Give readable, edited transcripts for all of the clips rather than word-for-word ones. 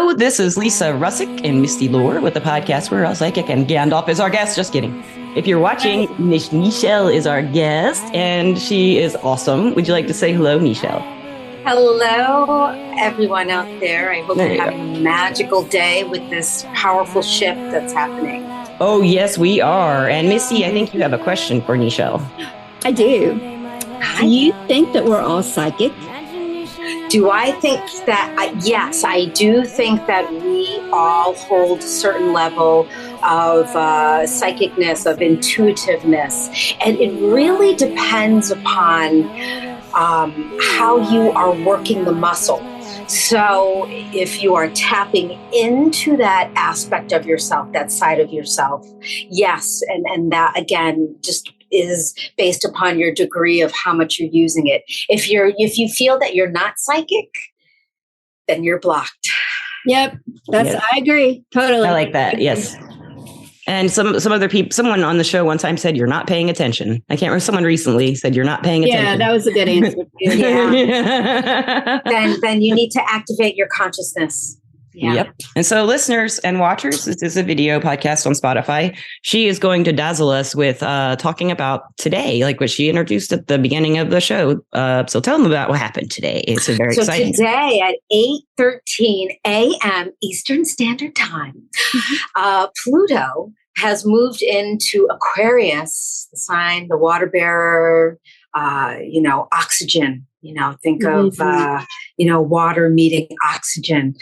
Hello, this is Lisa Russick and Misty Lore with the podcast We're All Psychic, and Gandalf is our guest. Just kidding. If you're watching, Nichell is our guest, and she is awesome. Would you like to say hello, Nichell? Hello, everyone out there. I hope you're having a magical day with this powerful shift that's happening. Oh, yes, we are. And Misty, I think you have a question for Nichell. I do. Hi. Do you think that we're all psychic? Do I think that, yes, I do think that we all hold a certain level of psychicness, of intuitiveness. And it really depends upon how you are working the muscle. So if you are tapping into that aspect of yourself, that side of yourself, yes. And that, again, just is based upon your degree of how much you're using it. If you feel that you're not psychic, then you're blocked. Yep. I agree. Totally. I like that. Yes. And some other people, someone on the show one time said, you're not paying attention. I can't remember. Someone recently said, you're not paying attention. Yeah, that was a good answer. Yeah. then you need to activate your consciousness. Yeah. Yep. And so listeners and watchers, this is a video podcast on Spotify. She is going to dazzle us with talking about today, like what she introduced at the beginning of the show. So tell them about what happened today. It's very exciting. Today at 8:13 a.m. Eastern Standard Time, Pluto has moved into Aquarius, the sign, the water bearer, oxygen. Think of, water meeting oxygen.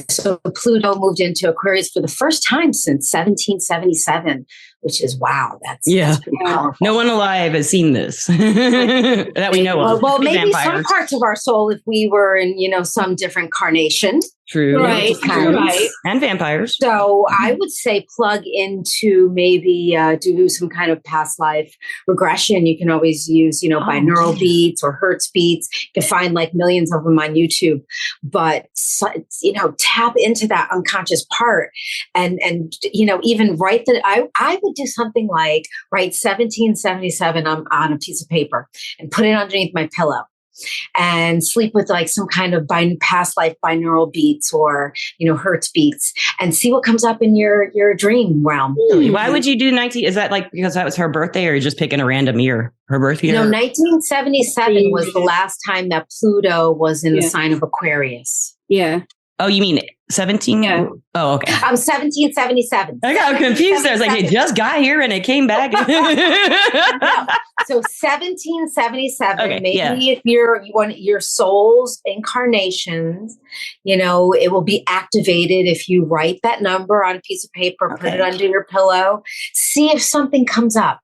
So Pluto moved into Aquarius for the first time since 1777, which is, wow, that's pretty powerful. No one alive has seen this that we know of. Well, maybe some parts of our soul if we were in, some different carnation. True. Right. Right. And vampires. So I would say plug into maybe do some kind of past life regression. You can always use, binaural beats or Hertz beats. You can find like millions of them on YouTube. But, tap into that unconscious part and even write that. I would do something like write 1777 on a piece of paper and put it underneath my pillow. And sleep with like some kind of past life binaural beats or, Hertz beats and see what comes up in your dream realm. Why would you do 19? Is that like because that was her birthday or you're just picking a random year, her birth year? 1977 was the last time that Pluto was in the sign of Aquarius. Yeah. Oh, you mean 17? Yeah. Oh, okay. I'm 1777. I got confused. I was like, it just got here and it came back. No. So 1777, if you want your soul's incarnations, it will be activated if you write that number on a piece of paper, put it under your pillow, see if something comes up.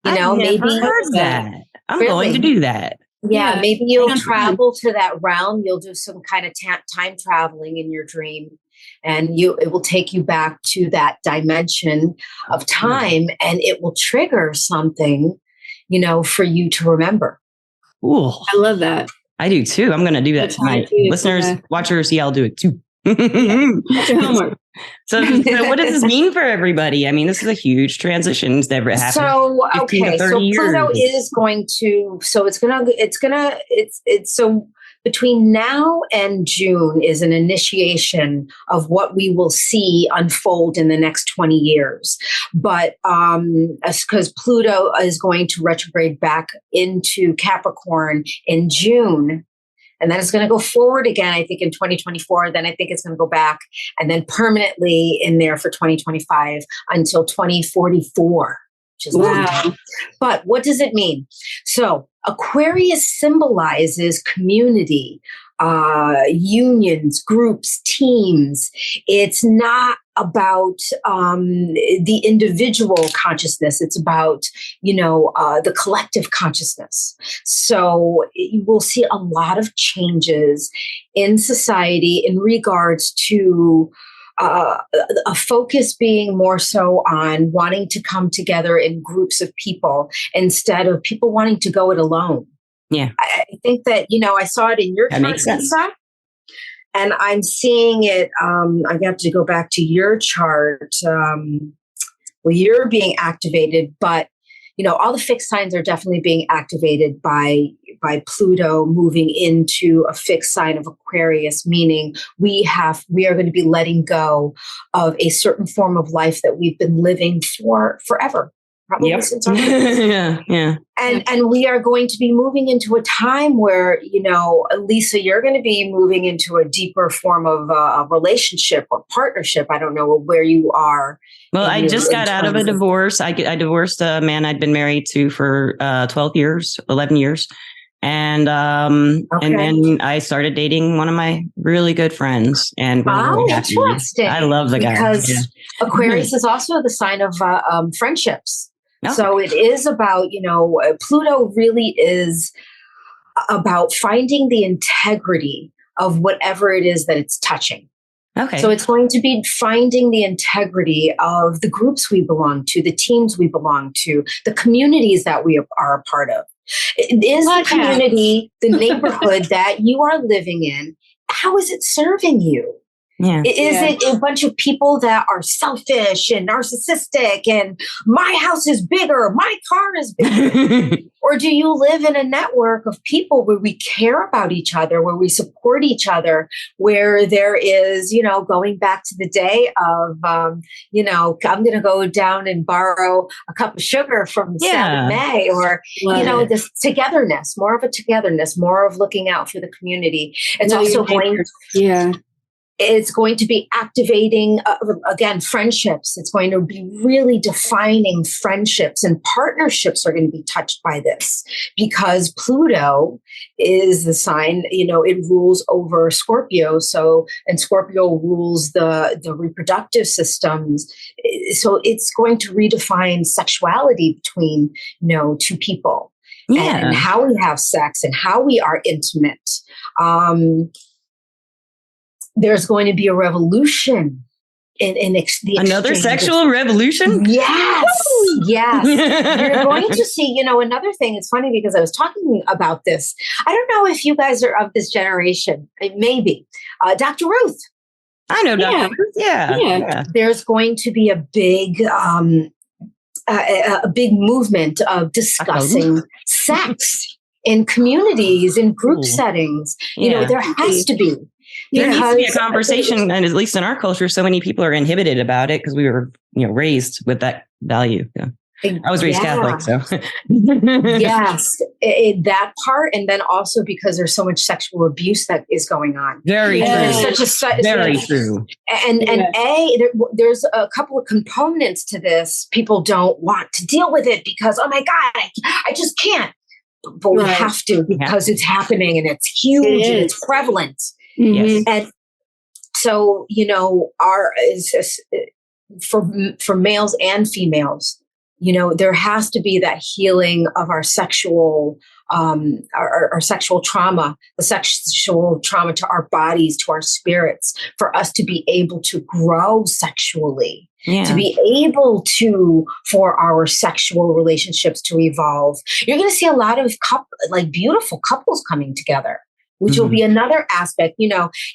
Maybe heard that. I'm going to do that. Yeah, maybe you'll travel to that realm. You'll do some kind of time traveling in your dream, and it will take you back to that dimension of time, and it will trigger something, for you to remember. Ooh, I love that. I do too. I'm going to do that tonight. Listeners, watchers, I'll do it too. That's your homework. So what does this mean for everybody? I mean, this is a huge transition that's never happened. So, Pluto is going to, so between now and June is an initiation of what we will see unfold in the next 20 years. But because Pluto is going to retrograde back into Capricorn in June, and then it's going to go forward again, I think, in 2024. Then I think it's going to go back and then permanently in there for 2025 until 2044, which is long. But what does it mean? So Aquarius symbolizes community, unions, groups, teams. It's not about the individual consciousness. It's about, the collective consciousness. So you will see a lot of changes in society in regards to a focus being more so on wanting to come together in groups of people instead of people wanting to go it alone. Yeah. I think that, I saw it in your chart, Lisa, and I'm seeing it. I have to go back to your chart. You're being activated, but all the fixed signs are definitely being activated by Pluto moving into a fixed sign of Aquarius, meaning we are going to be letting go of a certain form of life that we've been living for forever. Probably since our yeah. And we are going to be moving into a time where, Lisa, you're going to be moving into a deeper form of a relationship or partnership. I don't know where you are. Well, I just got out of a divorce. I divorced a man I'd been married to for 11 years. And then I started dating one of my really good friends, and we're really happy. Interesting. I love the guy. Because Aquarius is also the sign of friendships. Oh. So it is about, Pluto really is about finding the integrity of whatever it is that it's touching. Okay. So it's going to be finding the integrity of the groups we belong to, the teams we belong to, the communities that we are a part of. Is the community, the neighborhood that you are living in, how is it serving you? Yeah. Is it a bunch of people that are selfish and narcissistic and my house is bigger, my car is bigger? Or do you live in a network of people where we care about each other, where we support each other, where there is, going back to the day of, I'm going to go down and borrow a cup of sugar from Sally Mae, or, this togetherness, more of a togetherness, more of looking out for the community. It's also going it's going to be activating, again, friendships. It's going to be really defining friendships, and partnerships are going to be touched by this because Pluto is the sign, it rules over Scorpio. And Scorpio rules the reproductive systems. So it's going to redefine sexuality between, two people and how we have sex and how we are intimate. There's going to be a revolution in the another sexual revolution. Yes, yes. You're going to see. Another thing. It's funny because I was talking about this. I don't know if you guys are of this generation. Maybe Dr. Ruth. I know Dr. Ruth. Yeah. There's going to be a big movement of discussing sex in communities, in group settings. There has to be. There needs to be a conversation, and at least in our culture, so many people are inhibited about it because we were, raised with that value. Yeah. I was raised Catholic, so yes, that part, and then also because there's so much sexual abuse that is going on. Very true. Very true. And there's a couple of components to this. People don't want to deal with it because, oh my God, I just can't. But we have to because it's happening and it's huge and it's prevalent. Yes. And so, for males and females, there has to be that healing of our sexual, our sexual trauma, the sexual trauma to our bodies, to our spirits, for us to be able to grow sexually. To be able for our sexual relationships to evolve. You're going to see a lot of beautiful couples coming together, which will be another aspect.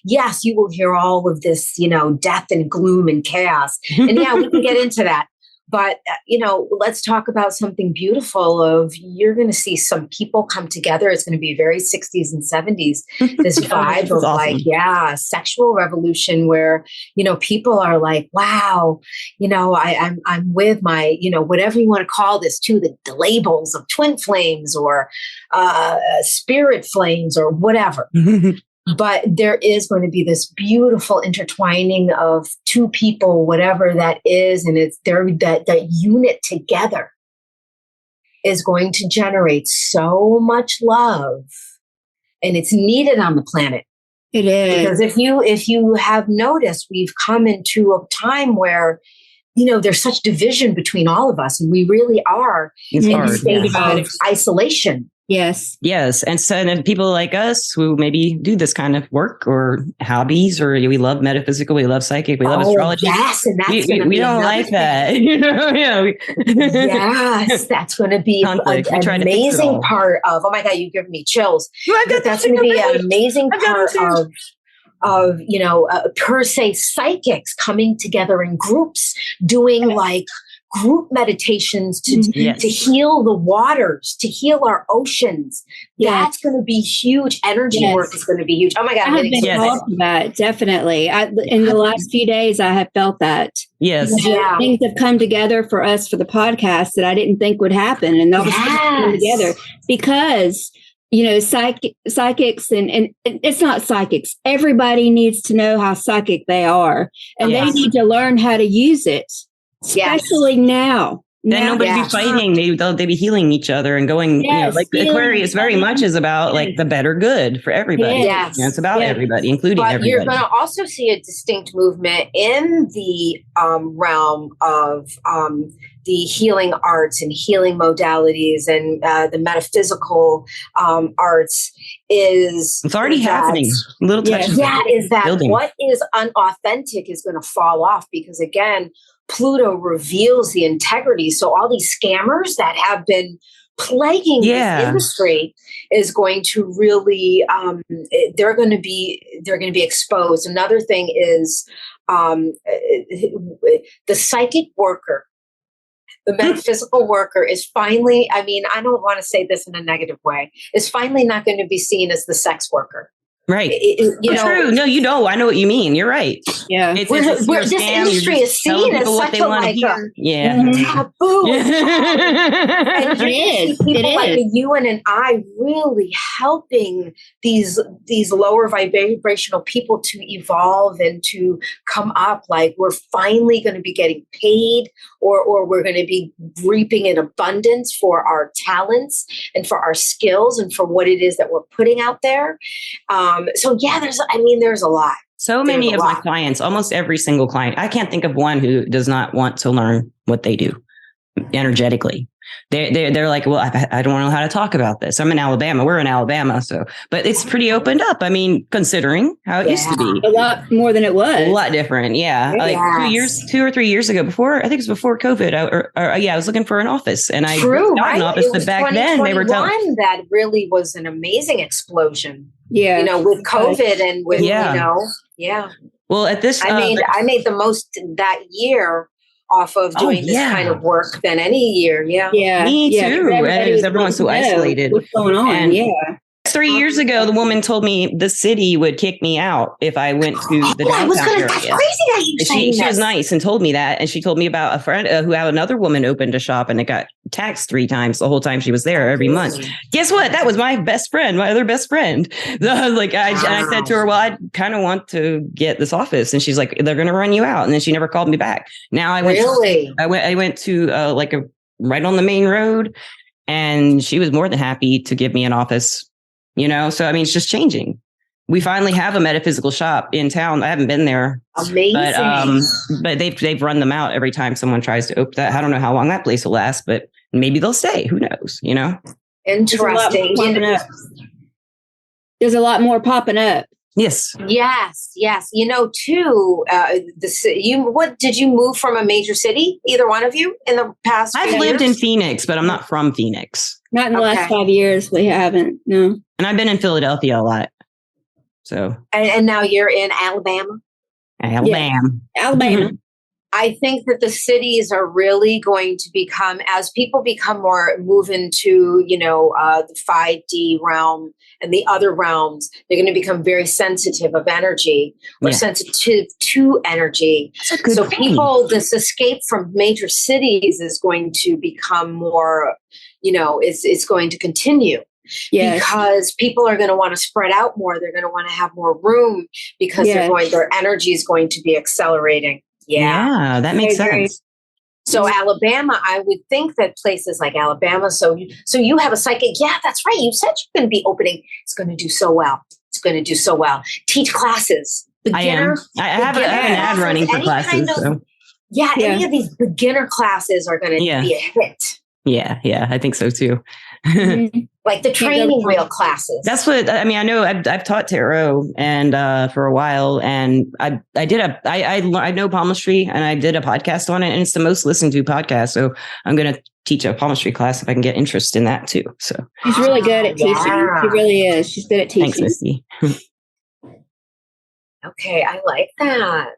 Yes, you will hear all of this, death and gloom and chaos. And we can get into that. But, let's talk about something beautiful you're going to see some people come together. It's going to be very 60s and 70s, this vibe of awesome. Sexual revolution where, people are like, wow, I'm with my, whatever you want to call this too, the labels of twin flames or spirit flames or whatever. But there is going to be this beautiful intertwining of two people, whatever that is, and it's there that unit together is going to generate so much love, and it's needed on the planet. It is. Because if you have noticed, we've come into a time where there's such division between all of us, and we really are in a state of isolation. Yes. Yes. And so then people like us who maybe do this kind of work or hobbies, or we love metaphysical, we love psychic, we love astrology. Yes, and that's we don't like that. Yes, that's going to be an amazing part of, oh my God, you give me chills. That's going to be an amazing part of per se psychics coming together in groups doing group meditations to Yes. heal the waters, to heal our oceans. Yes. That's going to be huge. Energy Yes. work is going to be huge. Oh my God. I have been called to that, definitely. In the last few days, I have felt that. Yes. You know, things have come together for us for the podcast that I didn't think would happen. And all of a sudden come together because, you know, psychics and it's not psychics. Everybody needs to know how psychic they are. And they need to learn how to use it, especially now. Then nobody be fighting. They'll be healing each other and going, you know, like Aquarius very much is about like the better good for everybody. Yes. You know, it's about everybody, including everybody. You're going to also see a distinct movement in the realm of the healing arts and healing modalities and the metaphysical arts. It's already happening. Little touches. Building. What is unauthentic is going to fall off because again, Pluto reveals the integrity. So all these scammers that have been plaguing this industry is going to really they're going to be exposed. Another thing is the psychic worker, the metaphysical worker is finally, I mean, I don't want to say this in a negative way, is finally not going to be seen as the sex worker. Right. You know, true. No, you know, I know what you mean. You're right. Yeah. This industry is seen as such a taboo. And people like you and I really helping these lower vibrational people to evolve and to come up. Like we're finally going to be getting paid or we're going to be reaping in abundance for our talents and for our skills and for what it is that we're putting out there. So yeah, there's a lot. So many of my clients, almost every single client, I can't think of one who does not want to learn what they do energetically. They're like, well, I don't know how to talk about this. I'm in Alabama. We're in Alabama. But it's pretty opened up. I mean, considering how it used to be. A lot more than it was. A lot different. Yeah. Like 2 or 3 years ago I think it was before COVID. I was looking for an office and I got an office. But back then they were telling that really was an amazing explosion. Yeah. You know, with COVID and with, Well, at this, I made the most that year off of doing this kind of work than any year. Yeah. Me too. And everyone's so isolated. What's going on? And 3 years ago, the woman told me the city would kick me out if I went to the downtown area. That's crazy that you saying She was nice and told me that. And she told me about a friend who had another woman opened a shop and it got taxed 3 times the whole time she was there every month. Guess what? That was my best friend, my other best friend. And I said to her, well, I kind of want to get this office. And she's like, they're going to run you out. And then she never called me back. Now I went to right on the main road and she was more than happy to give me an office. You know, so I mean, it's just changing. We finally have a metaphysical shop in town. I haven't been there. Amazing. But they've run them out every time someone tries to open that. I don't know how long that place will last, but maybe they'll stay. Who knows? You know? Interesting. There's a lot more popping up. Yes. You know, too, what did you move from a major city? Either one of you in the past? I've lived in Phoenix, but I'm not from Phoenix. Not in the last 5 years. We haven't. No. And I've been in Philadelphia a lot. So. And now you're in Alabama? Alabama. I think that the cities are really going to become, as people move into, the 5D realm and the other realms, they're going to become very sensitive of energy or sensitive to energy. So people, this escape from major cities is going to become more, it's going to continue. Yes. Because people are going to want to spread out more. They're going to want to have more room because their energy is going to be accelerating. Yeah, that makes sense. So Alabama, I would think that places like Alabama, so you have a psychic. Yeah, that's right. You said you're going to be opening. It's going to do so well. Teach classes. Beginner. I have an ad running for classes. Any of these beginner classes are going to be a hit. Yeah, I think so too. Like the training wheel classes. That's what I mean. I know I've taught tarot and for a while, and I know palmistry, and I did a podcast on it, and it's the most listened to podcast. So I'm going to teach a palmistry class if I can get interest in that too. So she's really good at teaching. She really is. She's good at teaching. Thanks, Misty. Okay, I like that.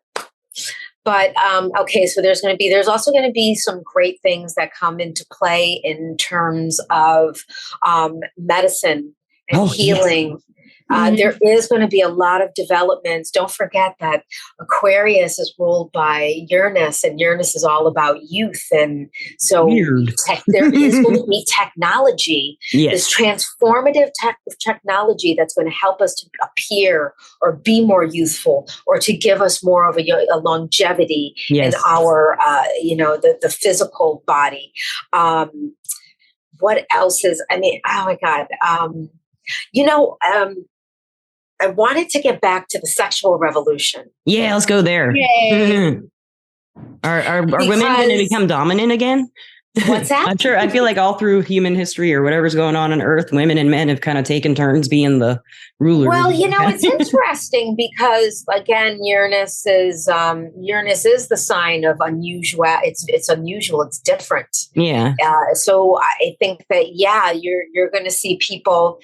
But okay, so there's also going to be some great things that come into play in terms of medicine and healing. Yes. There is going to be a lot of developments. Don't forget that Aquarius is ruled by Uranus, and Uranus is all about youth. And so there is going to be technology, this transformative technology that's going to help us to appear or be more youthful, or to give us more of a longevity in our, the physical body. What else is, oh my God. I wanted to get back to the sexual revolution. Yeah, let's go there. Yay. Are women going to become dominant again? What's that? I'm sure. I feel like all through human history or whatever's going on Earth, women and men have kind of taken turns being the rulers. Well, it's interesting because again, Uranus is the sign of unusual. It's unusual. It's different. Yeah. So I think that you're going to see people.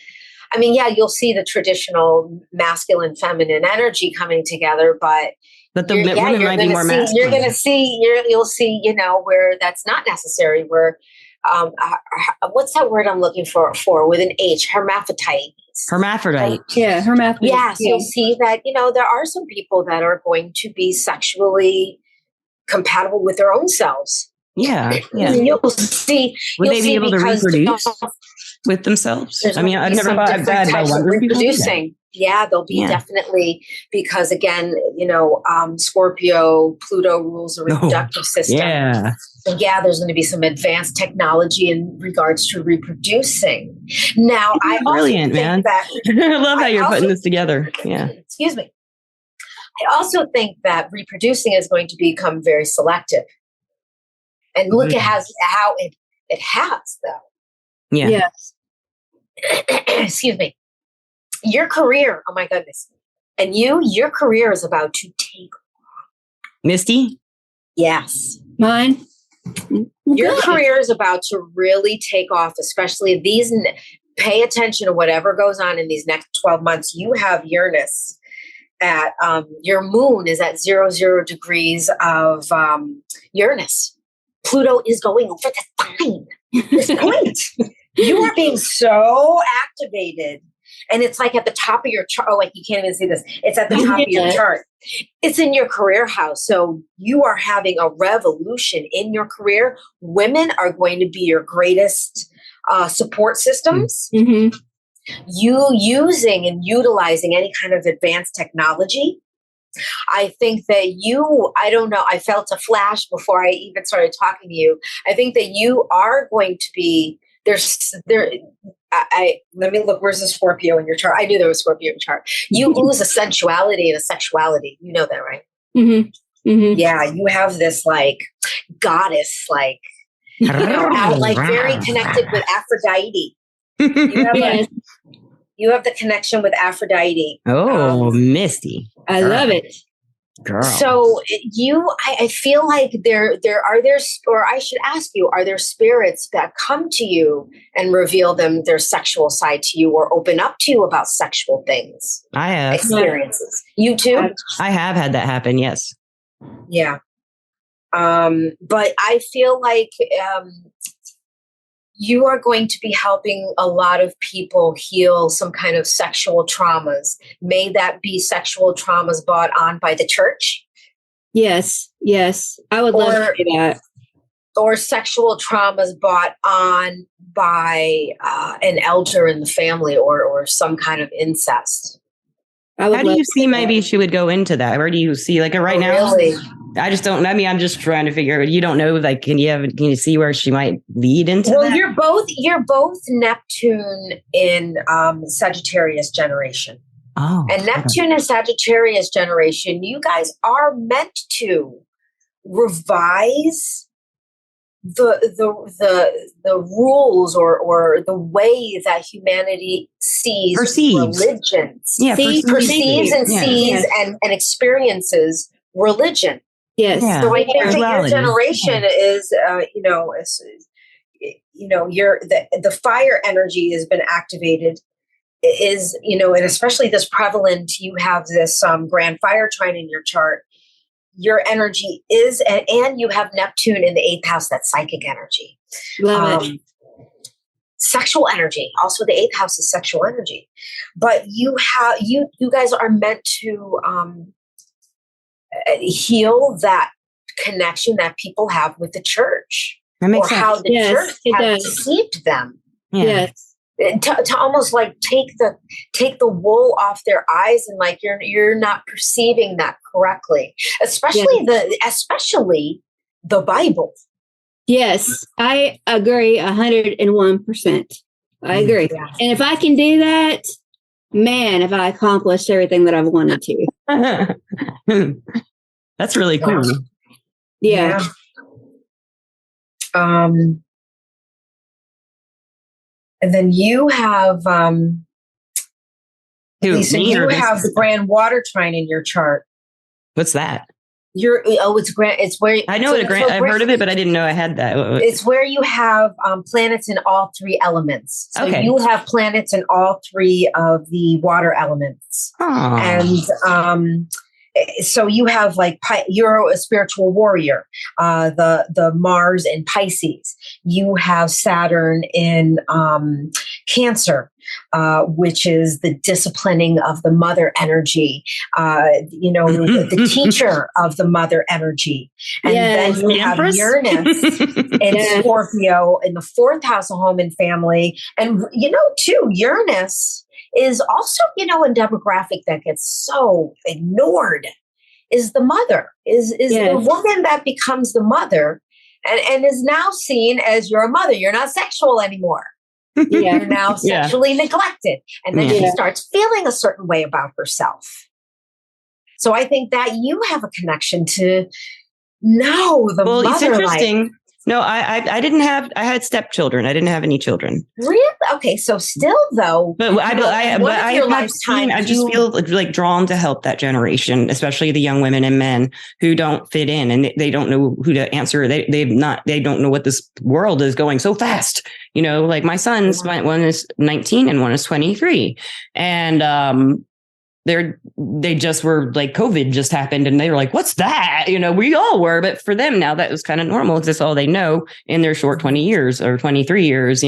You'll see the traditional masculine, feminine energy coming together, but the women might be more masculine. You'll see, where that's not necessary. Where, what's that word I'm looking for with an H? Hermaphrodite. Yeah, hermaphrodite. Yeah, so you'll see that, there are some people that are going to be sexually compatible with their own selves. Yeah. You'll see. Would they be able to reproduce with themselves? I've never thought of that. I wonder reproducing. Yeah, they'll be definitely, because again, Scorpio, Pluto rules the reproductive system. Yeah. So there's going to be some advanced technology in regards to reproducing. Now, brilliant, man. I love how you're putting this together. Yeah. Excuse me. I also think that reproducing is going to become very selective. And look at how it has, though. Yeah. Yes. Excuse me. Your career, oh my goodness. And your career is about to take off. Misty? Yes. Mine? Your career is about to really take off, especially pay attention to whatever goes on in these next 12 months. You have Uranus at, your moon is at 0 degrees of Uranus. Pluto is going over the sign. This point. You are being so activated. And it's like at the top of your chart. Oh, you can't even see this. It's at the top of your chart. It's in your career house. So you are having a revolution in your career. Women are going to be your greatest support systems. Mm-hmm. You using and utilizing any kind of advanced technology. I think that I don't know, I felt a flash before I even started talking to you. I think that you are going to be, let me look, where's the Scorpio in your chart? I knew there was Scorpio in your chart. You lose a sensuality and a sexuality. You know that, right? Mm-hmm. Mm-hmm. Yeah, you have this like goddess, like, very connected with Aphrodite. You have the connection with Aphrodite. Oh, Misty. I love it. Girl. So I feel like or I should ask you, are there spirits that come to you and reveal their sexual side to you, or open up to you about sexual things? I have. Experiences. You too? I have had that happen, yes. Yeah. But I feel like you are going to be helping a lot of people heal some kind of sexual traumas. May that be sexual traumas brought on by the church? Yes. I would love to do that. Or sexual traumas brought on by an elder in the family, or some kind of incest. How do you see maybe she would go into that? Where do you see, like, right now? Really? I just don't. I'm just trying to figure. You don't know. Like, can you see where she might lead into? Well, that? you're both Neptune in Sagittarius generation. Oh, and Neptune and Sagittarius generation. You guys are meant to revise the rules or the way that humanity perceives religions. Yeah, perceives and sees and experiences religion. Yes. Yeah. So I think that your generation is, the fire energy has been activated. And especially this prevalent. You have this grand fire trine in your chart. your energy is, and you have Neptune in the 8th house, that's psychic energy. Love it. Sexual energy. Also, the 8th house is sexual energy. But you guys are meant to heal that connection that people have with the church, that makes or sense. how the church has deceived them. Yeah. Yes. To almost like take the wool off their eyes, and like you're not perceiving that correctly, especially the Bible. Yes, I agree 101%. I agree. Yeah. And if I can do that, man, have I accomplished everything that I've wanted to. That's really cool. Yeah. And then you have Lisa, you have the grand water trine in your chart. What's that? It's where I know I've heard of it, but I didn't know I had that. It's where you have planets in all 3 elements. So okay. You have planets in all 3 of the water elements. Aww. And so you have like you're a spiritual warrior, the Mars in Pisces. You have Saturn in Cancer, which is the disciplining of the mother energy, the teacher of the mother energy. And then you have Uranus in Scorpio in the 4th house of home and family. And, too, Uranus is also, a demographic that gets so ignored, is the mother, is the woman that becomes the mother and is now seen as you're a mother. You're not sexual anymore. You're now sexually neglected. And then she starts feeling a certain way about herself. So I think that you have a connection to the mother. It's interesting. No, I didn't have. I had stepchildren. I didn't have any children. Really? Okay, so still though. But I just feel like drawn to help that generation, especially the young women and men who don't fit in and they don't know who to answer. They don't know what this world is going so fast. Like my sons, one is 19 and one is 23, and they just were like, COVID just happened and they were like, what's that? We all were, but for them now that was kind of normal. It's just all they know in their short 20 years or 23 years,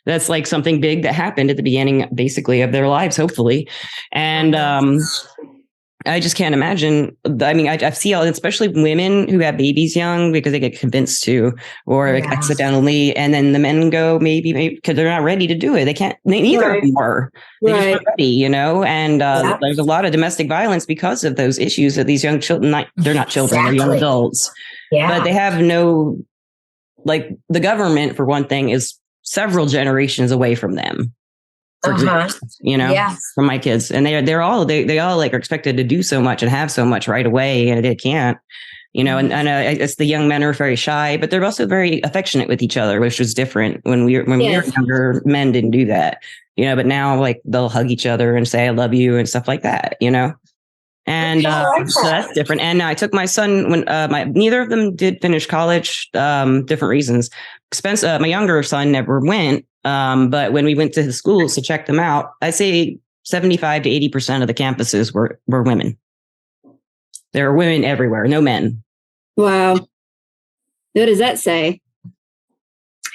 that's like something big that happened at the beginning, basically, of their lives, hopefully. And, I just can't imagine. I mean, I see especially women who have babies young because they get convinced to, or accidentally, and then the men go maybe because they're not ready to do it. They can't. Neither of them are. They just aren't ready, And there's a lot of domestic violence because of those issues of these young children. They're not children; they're young adults. Yeah. But they have no, like the government, for one thing, is several generations away from them. From my kids, and they all like are expected to do so much and have so much right away, and they can't, and it's the young men are very shy, but they're also very affectionate with each other, which was different when we were younger. Men didn't do that, but now like they'll hug each other and say I love you and stuff like that, And so that's different. And I took my son when neither of them did finish college, different reasons. My younger son never went. But when we went to the schools to check them out, I'd say 75 to 80% of the campuses were women. There were women everywhere, no men. Wow. What does that say?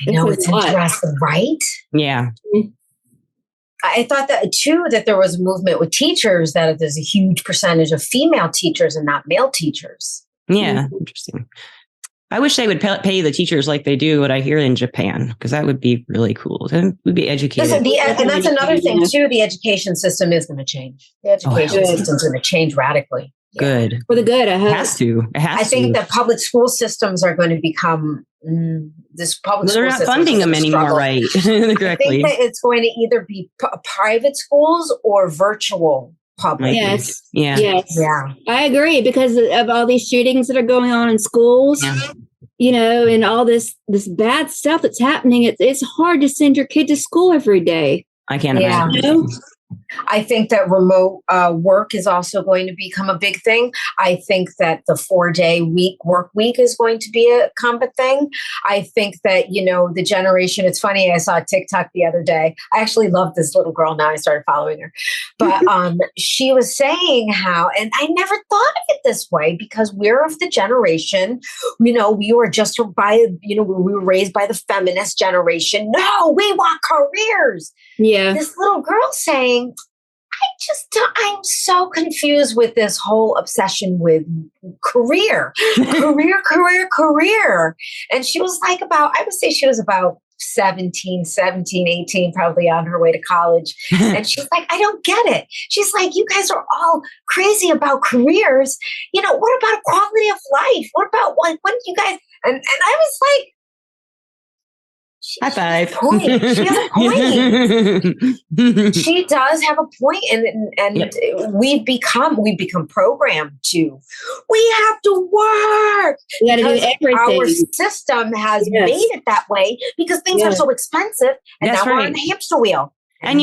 I know, it's interesting, right? Yeah. I thought that too, that there was a movement with teachers, that there's a huge percentage of female teachers and not male teachers. Yeah. Interesting. I wish they would pay the teachers like they do what I hear in Japan, because that would be really cool. Then we'd be educated. Listen, and that's another thing too. The education system is going to change. The education system is going to change radically. Yeah. Good. For the good. It has to. I think that public school systems are going to become they're not funding them anymore, right? Correctly. I think that it's going to either be private schools or virtual public. Yes. Yeah. Yes. Yeah. I agree, because of all these shootings that are going on in schools, and all this bad stuff that's happening. It's hard to send your kid to school every day. I can't imagine. I think that remote work is also going to become a big thing. I think that the 4-day work week is going to become a thing. I think that, the generation, it's funny, I saw a TikTok the other day. I actually love this little girl now. I started following her. But she was saying how, and I never thought of it this way because we're of the generation, we were just we were raised by the feminist generation. No, we want careers. Yeah. This little girl saying, I'm so confused with this whole obsession with career. And she was like I would say she was about 17, 18, probably on her way to college. And she's like, I don't get it. She's like, you guys are all crazy about careers. What about quality of life? What about when you guys, and I was like, high five. She has a point. She does have a point, and yep. we've become programmed to. We have to work. We got to do everything. Our system has made it that way because things are so expensive, and now we're on the hamster wheel. And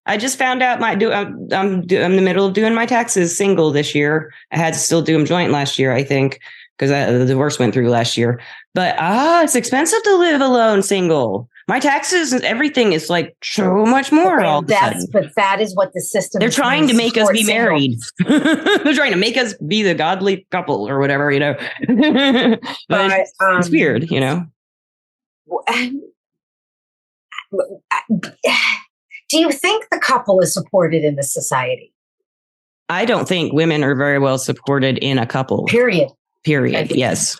I just found out I'm in the middle of doing my taxes single this year. I had to still do them joint last year, I think, because the divorce went through last year. But it's expensive to live alone single. My taxes and everything is like so much more. But that is what the system. They're trying to make us be married. They're trying to make us be the godly couple or whatever, But it's weird, Do you think the couple is supported in this society? I don't think women are very well supported in a couple. Period. Yes.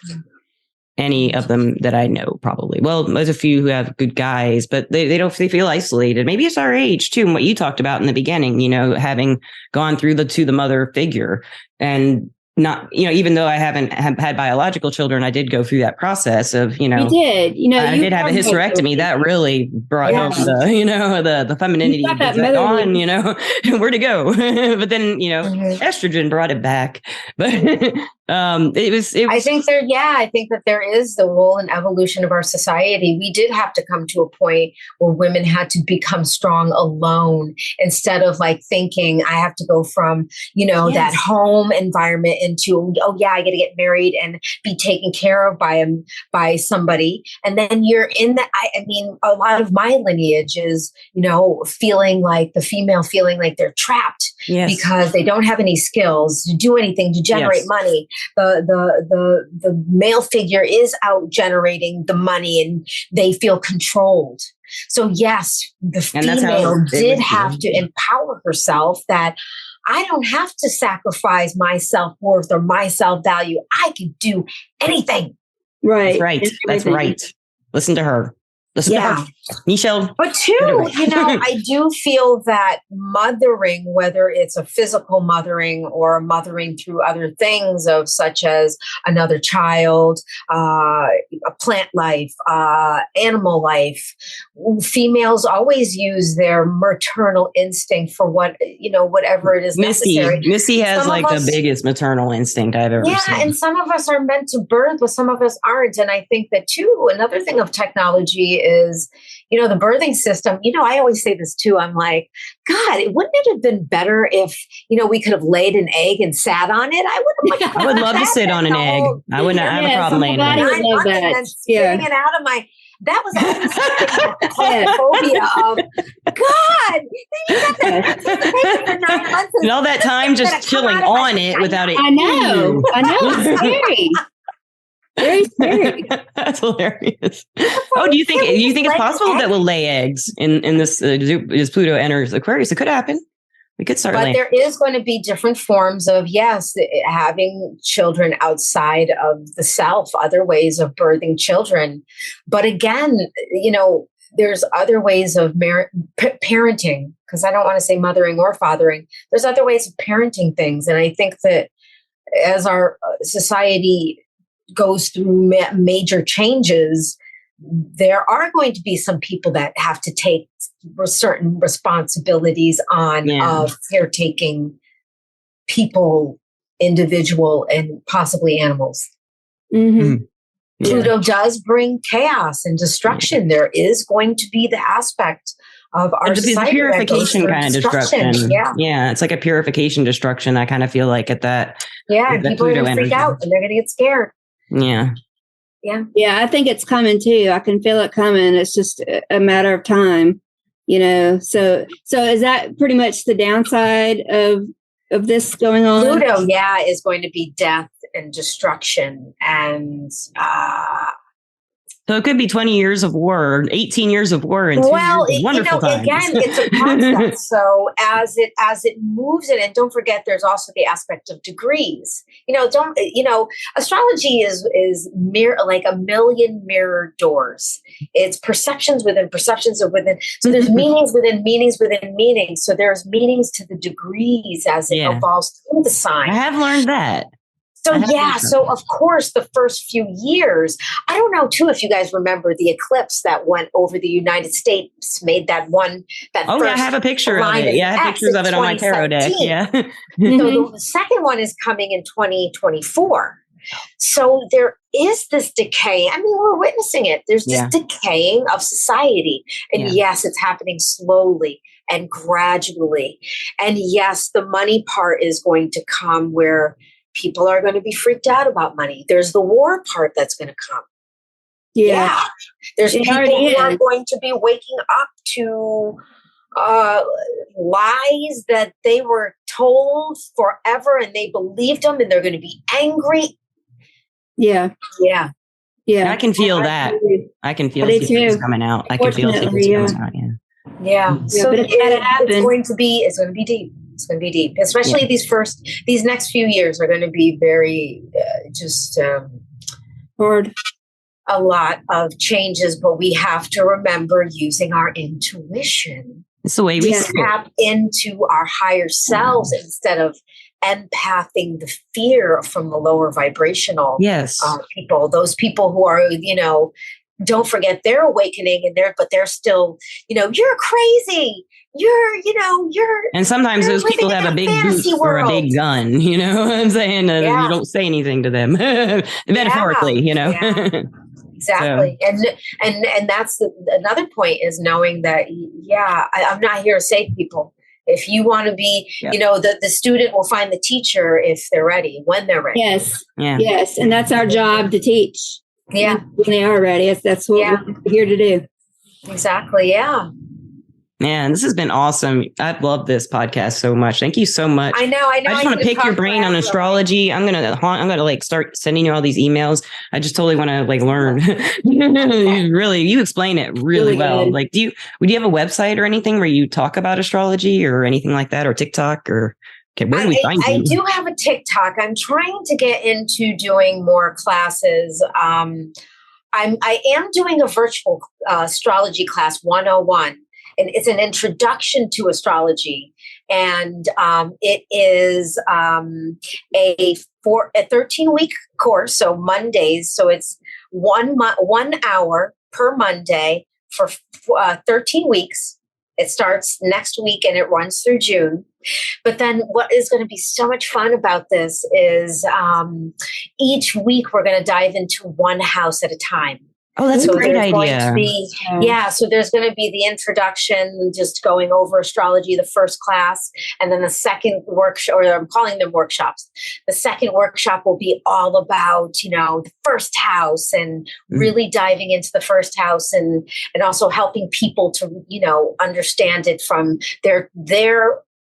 Any of them that I know, probably. Well, there's a few who have good guys, but they feel isolated. Maybe it's our age too. And what you talked about in the beginning, having gone through the mother figure and not, even though I haven't had biological children, I did go through that process of, You did, I did have a hysterectomy. That really brought home the femininity was gone, where'd it go? But then, estrogen brought it back. But it was. I think that there is the role and evolution of our society. We did have to come to a point where women had to become strong alone instead of thinking I have to go from, that home environment into, I got to get married and be taken care of by somebody. And then you're in that. I mean, a lot of my lineage is, feeling like the female feeling like they're trapped because they don't have any skills to do anything to generate money. The male figure is out generating the money and they feel controlled. So yes, the female did have to empower herself that I don't have to sacrifice my self-worth or my self-value. I can do anything. Right. That's right. Listen to her. Nichell. But too, I do feel that mothering, whether it's a physical mothering or mothering through other things of such as another child, a plant life, animal life, females always use their maternal instinct for whatever it is necessary. Missy has the biggest maternal instinct I've ever seen. Yeah, and some of us are meant to birth, but some of us aren't. And I think that too, another thing of technology is, the birthing system. I always say this too. I'm like, God, wouldn't it have been better if, we could have laid an egg and sat on it? I would love to sit on an egg. I would not have a problem laying on it. I would love that. And spitting it out of my. That was always phobia of God. You got that for 9 months and all that time just chilling on it without it. I know. It's scary. Very scary. That's hilarious. Do you think it's possible that we'll lay eggs in this as Pluto enters Aquarius? It could happen. We could start. But there is going to be different forms of having children outside of the self, other ways of birthing children. But again, there's other ways of parenting, because I don't want to say mothering or fathering. There's other ways of parenting things, and I think that as our society goes through major changes, there are going to be some people that have to take certain responsibilities on of caretaking people, individual, and possibly animals. Mm-hmm. Pluto does bring chaos and destruction. There is going to be the aspect of our it's a society. purification kind of destruction. Yeah. It's like a purification destruction. I kind of feel like at that. Yeah. And people are going to freak out and they're going to get scared. Yeah. Yeah. I think it's coming too. I can feel it coming. It's just a matter of time, So is that pretty much the downside of this going on? Pluto, is going to be death and destruction. And so it could be 20 years of war, 18 years of war, and 2 years of wonderful times. Again, it's a concept. So as it moves in, and don't forget, there's also the aspect of degrees. Astrology is like a million mirror doors. It's perceptions within perceptions of within. So there's meanings within meanings within meanings. So there's meanings to the degrees as it evolves through the sign. I have learned that. So of course, the first few years, I don't know too if you guys remember the eclipse that went over the United States, made that I have a picture of it. Yeah, I have pictures of it on my tarot deck. Yeah. So the second one is coming in 2024. So there is this decay. I mean, we're witnessing it. There's this decaying of society. And yes, it's happening slowly and gradually. And yes, the money part is going to come where people are going to be freaked out about money. There's the war part that's going to come. Yeah. There's people who are going to be waking up to lies that they were told forever and they believed them and they're going to be angry. Yeah. I can feel that. I can feel secrets coming out. I can feel secrets coming out. Yeah. So but it's going to be deep. It's going to be deep, especially these next few years are going to be very hard. A lot of changes, but we have to remember using our intuition. It's the way we tap into our higher selves instead of empathing the fear from the lower vibrational people. Those people who are, don't forget they're awakening but they're still, you're crazy. You're. And sometimes those people have a big boot or a big gun, you know what I'm saying? You don't say anything to them metaphorically, Exactly. So. And that's another point is knowing that, I'm not here to save people. If you want to be, the student will find the teacher if they're ready, when they're ready. Yes. Yeah. Yes. And that's our job to teach. Yeah. When they are ready. That's what we're here to do. Exactly. Yeah. Man, this has been awesome. I've loved this podcast so much. Thank you so much. I know. I just want to pick your brain on astrology. I'm gonna start sending you all these emails. I just totally want to learn. You explain it really well. Good. Would you have a website or anything where you talk about astrology or anything like that, or TikTok or? Okay, where do we find you? I do have a TikTok. I'm trying to get into doing more classes. I am doing a virtual astrology class 101. And it's an introduction to astrology. And it is a 13-week course. So Mondays. So it's 1 hour per Monday for 13 weeks. It starts next week and it runs through June. But then what is going to be so much fun about this is each week we're going to dive into one house at a time. Oh, that's a great idea. So there's going to be the introduction, just going over astrology, the first class, and then the second workshop, or I'm calling them workshops. The second workshop will be all about, the first house and really diving into the first house and also helping people to, understand it from their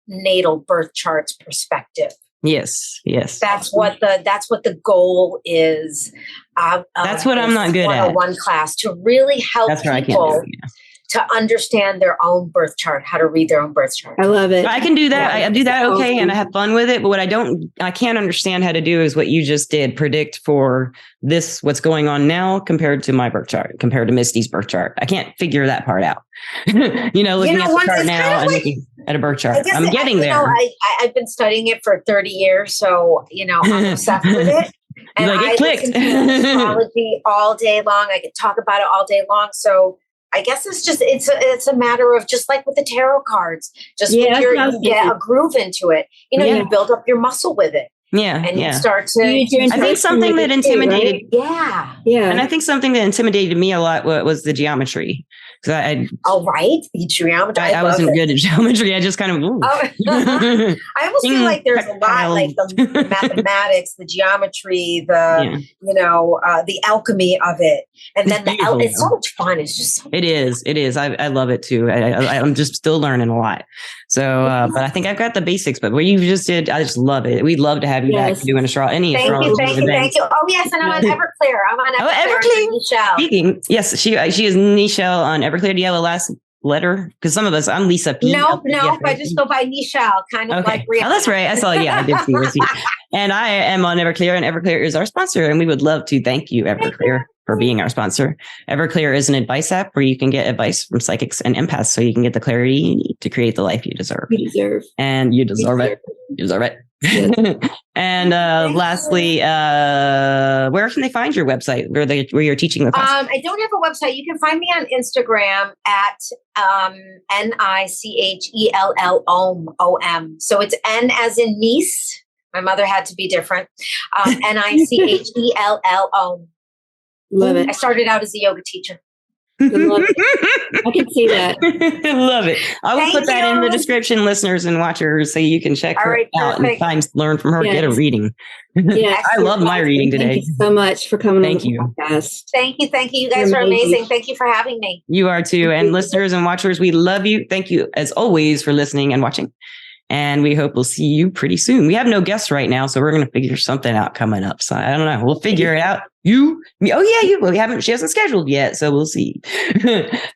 natal birth chart's perspective. Yes. That's what the goal is. That's what I'm not good at. One class to really help people to understand their own birth chart, how to read their own birth chart. I love it. I can do that. I do that okay, and I have fun with it. But what I can't understand how to do is what you just did, predict for what's going on now compared to my birth chart, compared to Misty's birth chart. I can't figure that part out. Looking at the chart now and looking at a birth chart. I'm getting there. I've been studying it for 30 years, so I'm obsessed with it. And it clicked. listen to astrology all day long. I could talk about it all day long. So I guess it's a matter of just like with the tarot cards, you get a groove into it. You build up your muscle with it. And you start to. I think something that intimidated. Right? Yeah. And I think something that intimidated me a lot was the geometry. Oh, right. The geometry. I wasn't good at geometry. I just kind of. I almost feel like there's a lot, like the mathematics, the geometry, the alchemy of it, and then it's so much fun. It's just so It is. I love it too. I'm just still learning a lot. So, but I think I've got the basics. But what you just did, I just love it. We'd love to have you back doing astrology. Thank you. Oh yes, and I'm on Everclear. Everclear. Nichell. Speaking, yes, she is Nichell on Everclear. Do you have a last letter? Because some of us, I'm Lisa P. No, I just go by Nichell, kind of like Rihanna. Oh, that's right. I saw. Yeah, I did see this. And I am on Everclear, and Everclear is our sponsor, and we would love to thank you, Everclear, for being our sponsor. Everclear is an advice app where you can get advice from psychics and empaths, so you can get the clarity you need to create the life you deserve. And you deserve it. You deserve it. Yes. And lastly, where can they find your website where you're teaching the class? I don't have a website. You can find me on Instagram at Nichellom. So it's N as in niece. My mother had to be different. Nichellom. Love it. I started out as a yoga teacher. I can see that. Love it. I will put that in the description, listeners and watchers, so you can check her out and learn from her, get a reading. Yeah, I love my reading today. Thank you so much for coming on the podcast. Thank you. You guys are amazing. Thank you for having me. You are too. And listeners and watchers, we love you. Thank you, as always, for listening and watching. And we hope we'll see you pretty soon. We have no guests right now, so we're going to figure something out coming up. So I don't know. We'll figure it out. You, me. Oh yeah, you. Well, she hasn't scheduled yet, so we'll see.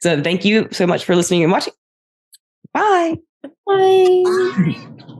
So thank you so much for listening and watching. Bye. Bye.